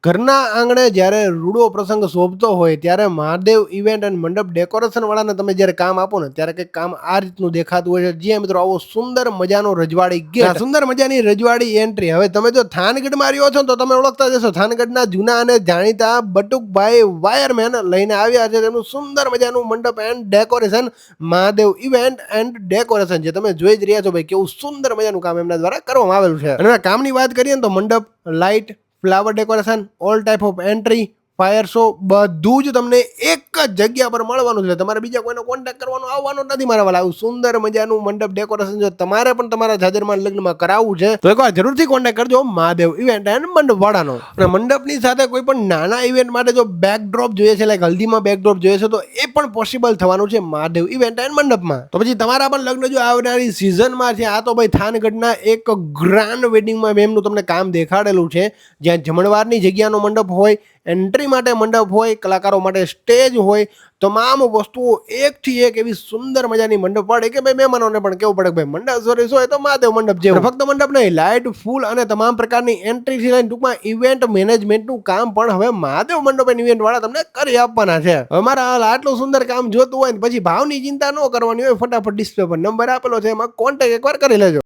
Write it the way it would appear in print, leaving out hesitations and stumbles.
ઘરના આંગણે જ્યારે રૂડો પ્રસંગ શોભતો હોય ત્યારે મહાદેવ ઇવેન્ટ એન્ડ મંડપ ડેકોરેશન વાળાને તમે જ્યારે કામ આપો ને ત્યારે કંઈક કામ આ રીતનું દેખાતું હોય છે. જે મિત્રો આવો સુંદર મજાનો રજવાડી ગેટ, સુંદર મજાની રજવાડી એન્ટ્રી. હવે તમે જો થાનગઢમાં રહ્યો છો તો તમે ઓળખતા જશો, થાનગઢના જૂના અને જાણીતા બટુકભાઈ વાયરમેન લઈને આવ્યા છે તેમનું સુંદર મજાનું મંડપ and decoration, Mahadev event and decoration. જે તમે જોઈ જ રહ્યા છો ભાઈ, કેવું સુંદર મજાનું કામ એમના દ્વારા કરવામાં આવેલું છે. અને કામની વાત કરીએ ને તો મંડપ, light, flower decoration, all type of entry, fire show, બધું જ તમને એક જ જગ્યા પર મળવાનું છે. તમારે બીજા કોઈનો કોન્ટેક્ટ કરવાનો આવવાનો નથી મારા વાળા. આવું સુંદર મજાનું મંડપ ડેકોરેશન જો તમારે પણ તમારા જાજરમાન લગ્નમાં કરાવવું છે તો એકવાર જરૂરથી કોન્ટેક્ટ કરજો મહાદેવ ઇવેન્ટ એન્ડ મંડપ વાળાનો. અને મંડપની સાથે કોઈ પણ નાના ઇવેન્ટ માટે જો બેકડ્રોપ જોઈએ છે, લાઈક હલ્દીમાં બેકડ્રોપ જોઈએ છે, તો એ પણ પોસિબલ થવાનું છે મહાદેવ ઇવેન્ટ એન્ડ મંડપમાં. તો પછી તમારા પણ લગ્ન જો આવનારી સિઝનમાં છે, આ તો ભાઈ થાનગઢના એક ગ્રાન્ડ વેડિંગમાં મેં એમનું તમને કામ દેખાડેલું છે, જ્યાં જમણવારની જગ્યાનો મંડપ હોય, એન્ટ્રી માટે મંડપ હોય, કલાકારો માટે સ્ટેજ હોય, તમામ વસ્તુઓ એકથી એક એવી સુંદર મજાની મંડપ પડે કે ભાઈ મહેમાનોને પણ કેવું પડે કે ભાઈ મંડપ સરસ હોય તો મહાદેવ મંડપ જેવું. ફક્ત મંડપ નહીં, લાઇટ, ફૂલ અને તમામ પ્રકારની એન્ટ્રીથી લઈને ટૂંકમાં ઇવેન્ટ મેનેજમેન્ટનું કામ પણ હવે મહાદેવ મંડપ એન્ડ ઇવેન્ટ વાળા તમને કરી આપવાના છે. અમારા આટલું સુંદર કામ જોતું હોય ને પછી ભાવની ચિંતા ન કરવાની હોય, ફટાફટ ડિસ્પ્લે પર નંબર આપેલો છે, એમાં કોન્ટેક્ટ એકવાર કરી લેજો.